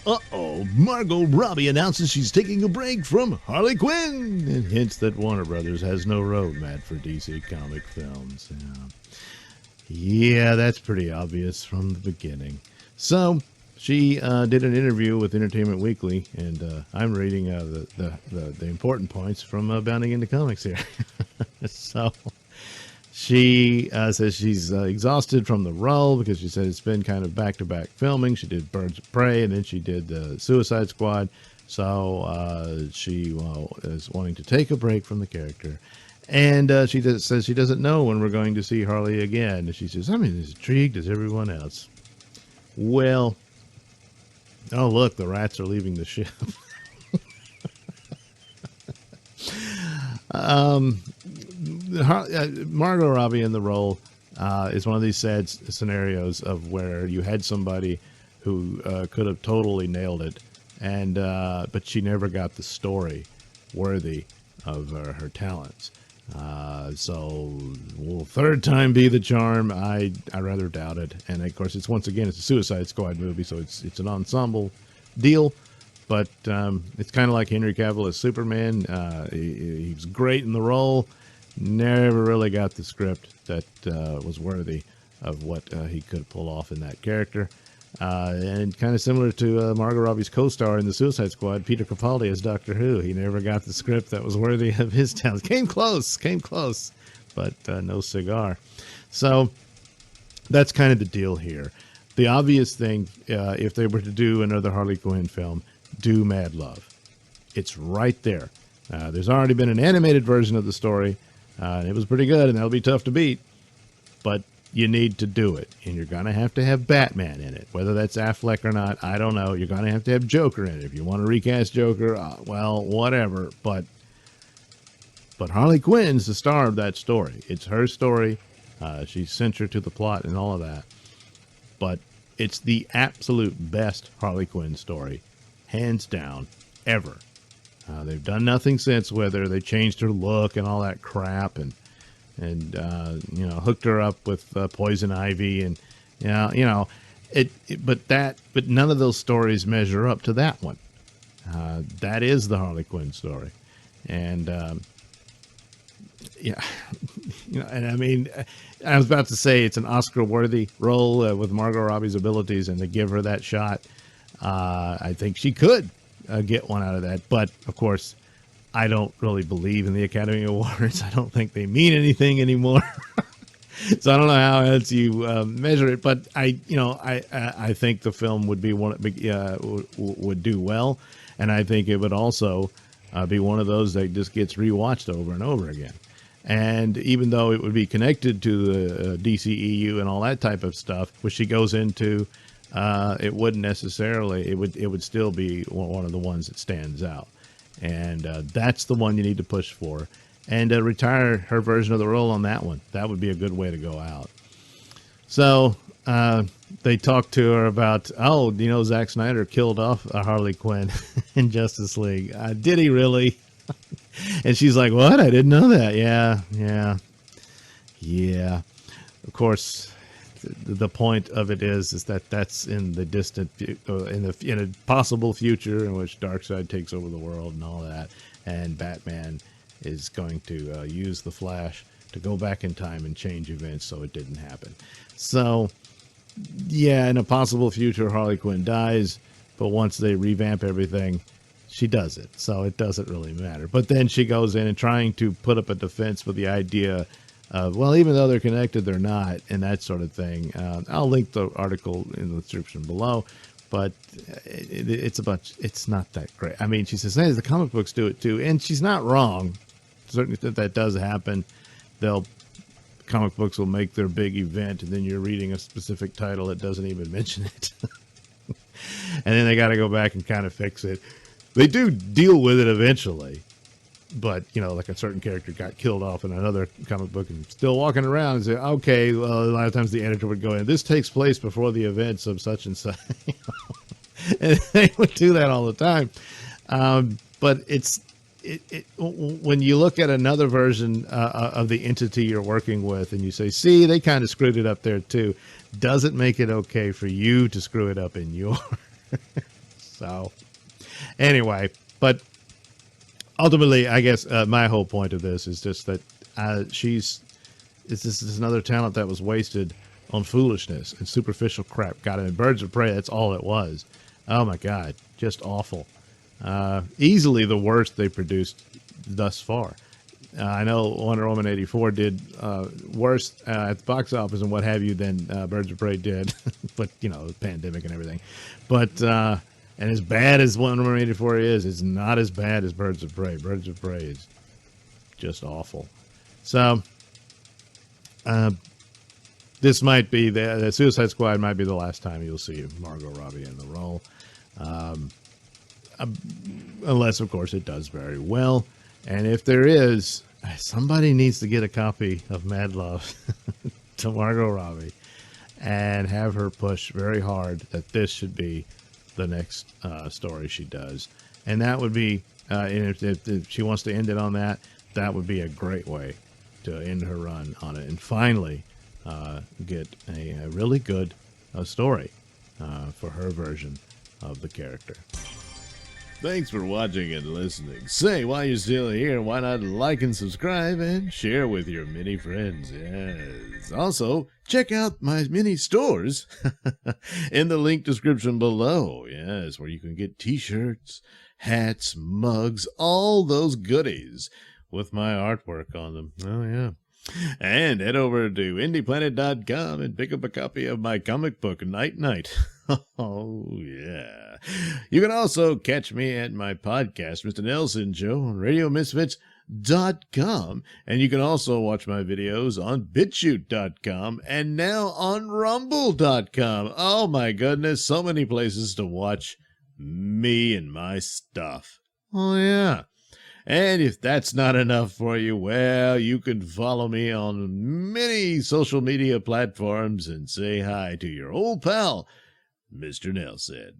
Uh-oh, Margot Robbie announces she's taking a break from Harley Quinn and hints that Warner Brothers has no roadmap for DC comic films. Yeah, that's pretty obvious from the beginning. So, she did an interview with Entertainment Weekly, and I'm reading the important points from Bounding into Comics here. So, she says she's exhausted from the role because she said it's been kind of back-to-back filming. She did Birds of Prey, and then she did the Suicide Squad. So she is wanting to take a break from the character. And she says she doesn't know when we're going to see Harley again. And she says, I'm as intrigued as everyone else. Well, oh, look, the rats are leaving the ship. Margot Robbie in the role is one of these sad scenarios of where you had somebody who could have totally nailed it, and but she never got the story worthy of her talents. So will third time be the charm? I rather doubt it. And of course, it's once again, it's a Suicide Squad movie, so it's an ensemble deal. But it's kind of like Henry Cavill as Superman. He was great in the role. Never really got the script that was worthy of what he could pull off in that character. And kind of similar to Margot Robbie's co-star in the Suicide Squad, Peter Capaldi as Doctor Who. He never got the script that was worthy of his talent. Came close, but no cigar. So that's kind of the deal here. The obvious thing, if they were to do another Harley Quinn film, do Mad Love. It's right there. There's already been an animated version of the story, and it was pretty good, and that'll be tough to beat. But you need to do it, and you're going to have Batman in it. Whether that's Affleck or not, I don't know. You're going to have Joker in it. If you want to recast Joker, well, whatever. But Harley Quinn's the star of that story. It's her story. She's central to the plot and all of that. But it's the absolute best Harley Quinn story, hands down, ever. They've done nothing since with her. They changed her look and all that crap, and hooked her up with Poison Ivy, and but none of those stories measure up to that one. That is the Harley Quinn story, and and I mean, I was about to say it's an Oscar-worthy role with Margot Robbie's abilities, and to give her that shot, I think she could get one out of that. But of course, I don't really believe in the Academy Awards. I don't think they mean anything anymore. So I don't know how else you measure it. But I think the film would be would do well, and I think it would also be one of those that just gets rewatched over and over again. And even though it would be connected to the DCEU and all that type of stuff, which she goes into, it wouldn't necessarily. It would still be one of the ones that stands out. And that's the one you need to push for. And retire her version of the role on that one. That would be a good way to go out. So they talked to her about, Zack Snyder killed off Harley Quinn in Justice League. Did he really? And she's like, what? I didn't know that. Yeah. Of course, the point of it is that that's in the distant, in a possible future in which Darkseid takes over the world and all that, and Batman is going to use the Flash to go back in time and change events so it didn't happen. So, yeah, in a possible future, Harley Quinn dies, but once they revamp everything, she does it. So it doesn't really matter. But then she goes in and trying to put up a defense with the idea well, even though they're connected, they're not, and that sort of thing. I'll link the article in the description below, but it's not that great. I mean, she says, hey, the comic books do it too, and she's not wrong. Certainly that does happen. Comic books will make their big event, and then you're reading a specific title that doesn't even mention it. And then they got to go back and kind of fix it. They do deal with it eventually. But, like a certain character got killed off in another comic book and still walking around and say, okay, well, a lot of times the editor would go in, this takes place before the events of such and such. And they would do that all the time. But when you look at another version of the entity you're working with and you say, see, they kind of screwed it up there too, doesn't make it okay for you to screw it up in yours. So So anyway, but ultimately, I guess my whole point of this is just that this is another talent that was wasted on foolishness and superficial crap. God, I mean, Birds of Prey, that's all it was. Oh my God, just awful. Easily the worst they produced thus far. I know Wonder Woman 84 did worse at the box office and what have you than Birds of Prey did, but you know, the pandemic and everything. But and as bad as Wonder Woman 84 is, it's not as bad as Birds of Prey. Birds of Prey is just awful. So this might be the Suicide Squad might be the last time you'll see Margot Robbie in the role, unless of course it does very well. And if there is, somebody needs to get a copy of Mad Love to Margot Robbie and have her push very hard that this should be the next story she does. And that would be, and if she wants to end it on that, that would be a great way to end her run on it and finally get a really good story for her version of the character. Thanks for watching and listening. Say, while you're still here, why not like and subscribe and share with your many friends? Yes. Also, check out my mini stores in the link description below. Yes, where you can get t-shirts, hats, mugs, all those goodies with my artwork on them. Oh, yeah. And head over to indieplanet.com and pick up a copy of my comic book, Night Night. Oh, yeah. You can also catch me at my podcast, Mr Nailsin Show, on RadioMisfits.com. And you can also watch my videos on BitChute.com and now on Rumble.com. Oh, my goodness. So many places to watch me and my stuff. Oh, yeah. And if that's not enough for you, well, you can follow me on many social media platforms and say hi to your old pal, Mr. Nailsin.